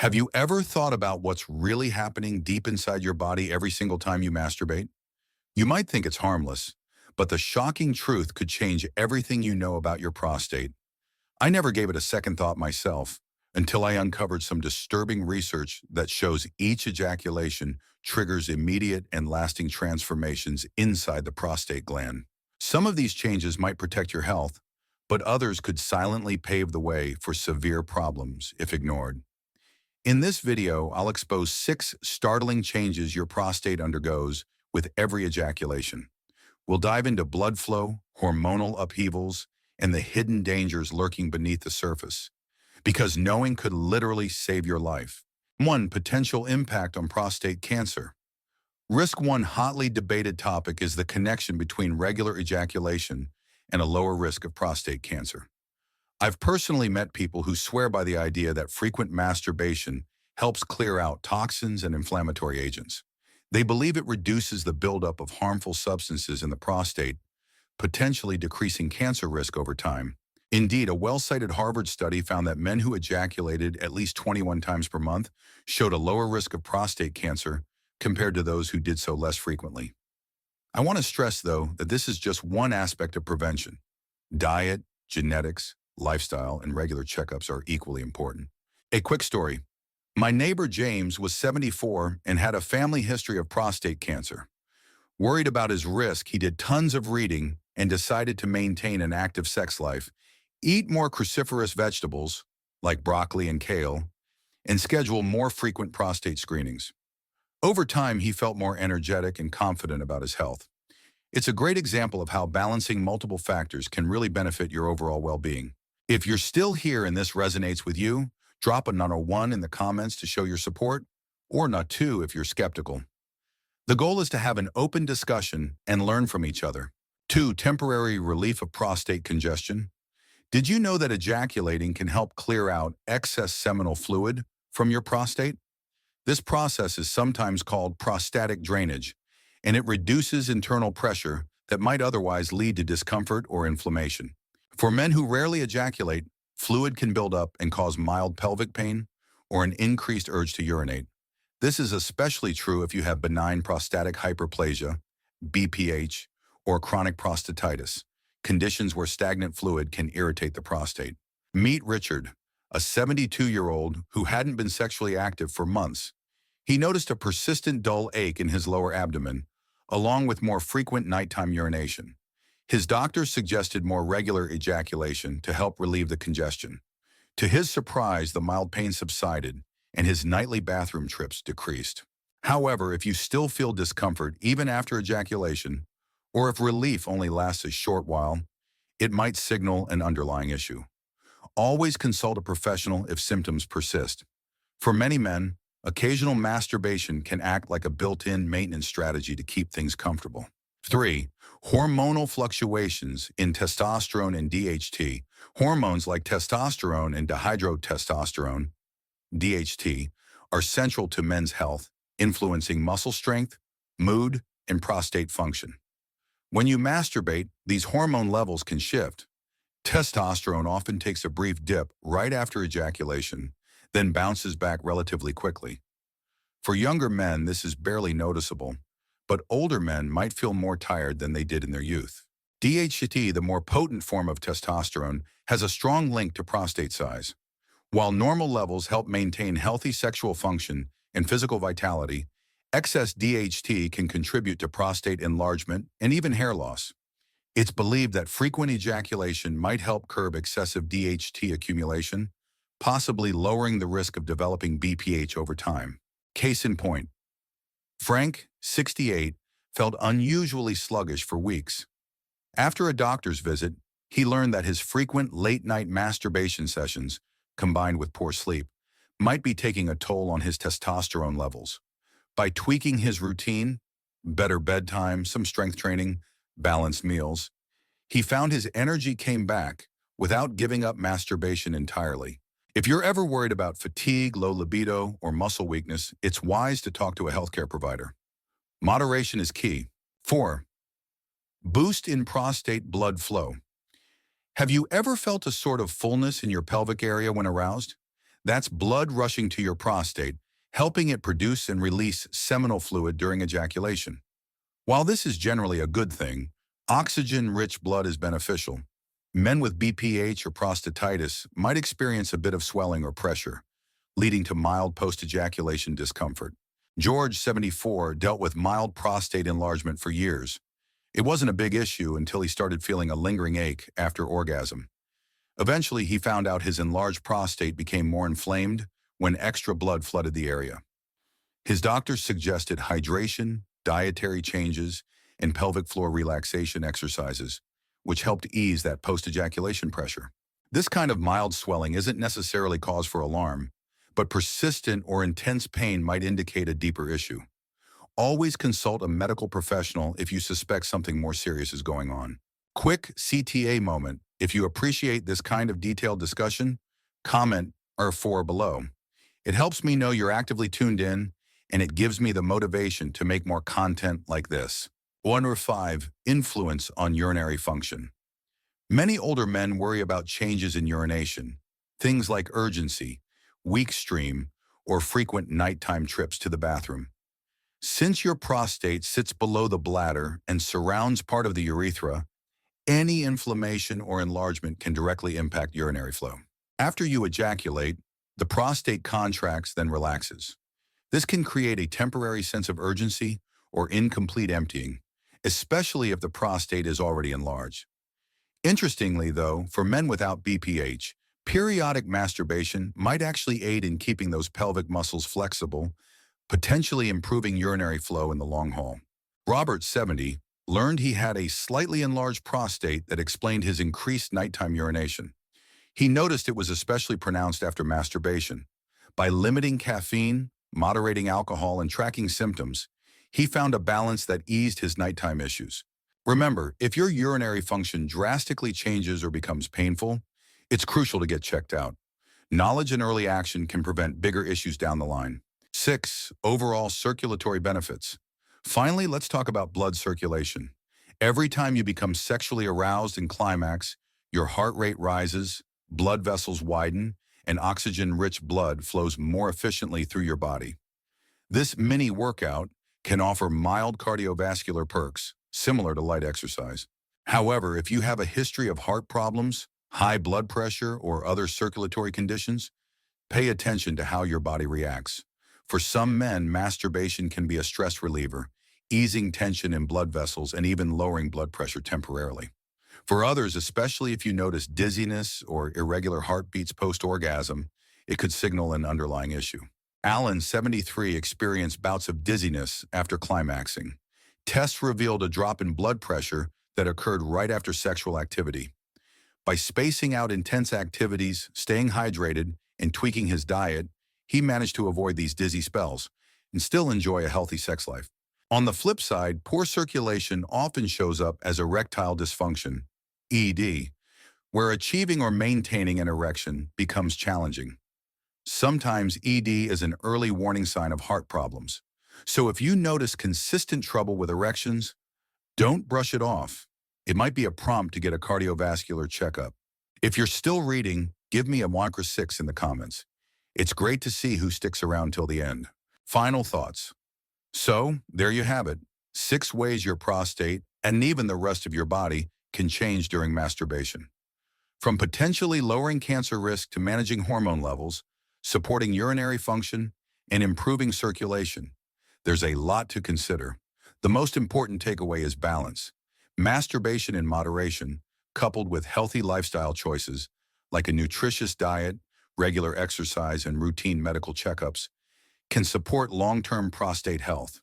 Have you ever thought about what's really happening deep inside your body every single time you masturbate? You might think it's harmless, but the shocking truth could change everything you know about your prostate. I never gave it a second thought myself until I uncovered some disturbing research that shows each ejaculation triggers immediate and lasting transformations inside the prostate gland. Some of these changes might protect your health, but others could silently pave the way for severe problems if ignored. In this video, I'll expose 6 startling changes your prostate undergoes with every ejaculation. We'll dive into blood flow, hormonal upheavals, and the hidden dangers lurking beneath the surface, because knowing could literally save your life. 1. Potential impact on prostate cancer. Risk 1 hotly debated topic is the connection between regular ejaculation and a lower risk of prostate cancer. I've personally met people who swear by the idea that frequent masturbation helps clear out toxins and inflammatory agents. They believe it reduces the buildup of harmful substances in the prostate, potentially decreasing cancer risk over time. Indeed, a well-cited Harvard study found that men who ejaculated at least 21 times per month showed a lower risk of prostate cancer compared to those who did so less frequently. I want to stress, though, that this is just one aspect of prevention. Diet, genetics, lifestyle, and regular checkups are equally important. A quick story. My neighbor James was 74 and had a family history of prostate cancer. Worried about his risk, he did tons of reading and decided to maintain an active sex life, eat more cruciferous vegetables, like broccoli and kale, and schedule more frequent prostate screenings. Over time, he felt more energetic and confident about his health. It's a great example of how balancing multiple factors can really benefit your overall well-being. If you're still here and this resonates with you, drop a number 1 in the comments to show your support, or not 2 if you're skeptical. The goal is to have an open discussion and learn from each other. 2. Temporary relief of prostate congestion. Did you know that ejaculating can help clear out excess seminal fluid from your prostate? This process is sometimes called prostatic drainage, and it reduces internal pressure that might otherwise lead to discomfort or inflammation. For men who rarely ejaculate, fluid can build up and cause mild pelvic pain or an increased urge to urinate. This is especially true if you have benign prostatic hyperplasia, BPH, or chronic prostatitis, conditions where stagnant fluid can irritate the prostate. Meet Richard, a 72-year-old who hadn't been sexually active for months. He noticed a persistent dull ache in his lower abdomen, along with more frequent nighttime urination. His doctor suggested more regular ejaculation to help relieve the congestion. To his surprise, the mild pain subsided, and his nightly bathroom trips decreased. However, if you still feel discomfort even after ejaculation, or if relief only lasts a short while, it might signal an underlying issue. Always consult a professional if symptoms persist. For many men, occasional masturbation can act like a built-in maintenance strategy to keep things comfortable. 3. Hormonal fluctuations in testosterone and DHT. Hormones like testosterone and dihydrotestosterone, DHT, are central to men's health, influencing muscle strength, mood, and prostate function. When you masturbate, these hormone levels can shift. Testosterone often takes a brief dip right after ejaculation, then bounces back relatively quickly. For younger men, this is barely noticeable, but older men might feel more tired than they did in their youth. DHT, the more potent form of testosterone, has a strong link to prostate size. While normal levels help maintain healthy sexual function and physical vitality, excess DHT can contribute to prostate enlargement and even hair loss. It's believed that frequent ejaculation might help curb excessive DHT accumulation, possibly lowering the risk of developing BPH over time. Case in point, Frank, 68, felt unusually sluggish for weeks. After a doctor's visit, he learned that his frequent late-night masturbation sessions, combined with poor sleep, might be taking a toll on his testosterone levels. By tweaking his routine, better bedtime, some strength training, balanced meals, he found his energy came back without giving up masturbation entirely. If you're ever worried about fatigue, low libido, or muscle weakness, it's wise to talk to a healthcare provider. Moderation is key. 4. Boost in prostate blood flow. Have you ever felt a sort of fullness in your pelvic area when aroused? That's blood rushing to your prostate, helping it produce and release seminal fluid during ejaculation. While this is generally a good thing, oxygen-rich blood is beneficial. Men with BPH or prostatitis might experience a bit of swelling or pressure, leading to mild post-ejaculation discomfort. George, 74, dealt with mild prostate enlargement for years. It wasn't a big issue until he started feeling a lingering ache after orgasm. Eventually, he found out his enlarged prostate became more inflamed when extra blood flooded the area. His doctors suggested hydration, dietary changes, and pelvic floor relaxation exercises, which helped ease that post-ejaculation pressure. This kind of mild swelling isn't necessarily cause for alarm, but persistent or intense pain might indicate a deeper issue. Always consult a medical professional if you suspect something more serious is going on. Quick CTA moment. If you appreciate this kind of detailed discussion, comment or for below. It helps me know you're actively tuned in, and it gives me the motivation to make more content like this. 1 or 5. Influence on urinary function. Many older men worry about changes in urination, things like urgency, weak stream, or frequent nighttime trips to the bathroom. Since your prostate sits below the bladder and surrounds part of the urethra, any inflammation or enlargement can directly impact urinary flow. After you ejaculate, the prostate contracts then relaxes. This can create a temporary sense of urgency or incomplete emptying, especially if the prostate is already enlarged. Interestingly, though, for men without BPH, periodic masturbation might actually aid in keeping those pelvic muscles flexible, potentially improving urinary flow in the long haul. Robert, 70, learned he had a slightly enlarged prostate that explained his increased nighttime urination. He noticed it was especially pronounced after masturbation. By limiting caffeine, moderating alcohol, and tracking symptoms, he found a balance that eased his nighttime issues. Remember, if your urinary function drastically changes or becomes painful, it's crucial to get checked out. Knowledge and early action can prevent bigger issues down the line. 6. Overall circulatory benefits. Finally, let's talk about blood circulation. Every time you become sexually aroused and climax, your heart rate rises, blood vessels widen, and oxygen-rich blood flows more efficiently through your body. This mini workout can offer mild cardiovascular perks, similar to light exercise. However, if you have a history of heart problems, high blood pressure, or other circulatory conditions, pay attention to how your body reacts. For some men, masturbation can be a stress reliever, easing tension in blood vessels and even lowering blood pressure temporarily. For others, especially if you notice dizziness or irregular heartbeats post-orgasm, it could signal an underlying issue. Alan, 73, experienced bouts of dizziness after climaxing. Tests revealed a drop in blood pressure that occurred right after sexual activity. By spacing out intense activities, staying hydrated, and tweaking his diet, he managed to avoid these dizzy spells and still enjoy a healthy sex life. On the flip side, poor circulation often shows up as erectile dysfunction, ED, where achieving or maintaining an erection becomes challenging. Sometimes ED is an early warning sign of heart problems. So if you notice consistent trouble with erections, don't brush it off. It might be a prompt to get a cardiovascular checkup. If you're still reading, give me a 1 or 6 in the comments. It's great to see who sticks around till the end. Final thoughts. So, there you have it. 6 ways your prostate, and even the rest of your body, can change during masturbation. From potentially lowering cancer risk to managing hormone levels, supporting urinary function, and improving circulation, there's a lot to consider. The most important takeaway is balance. Masturbation in moderation, coupled with healthy lifestyle choices like a nutritious diet, regular exercise, and routine medical checkups, can support long-term prostate health.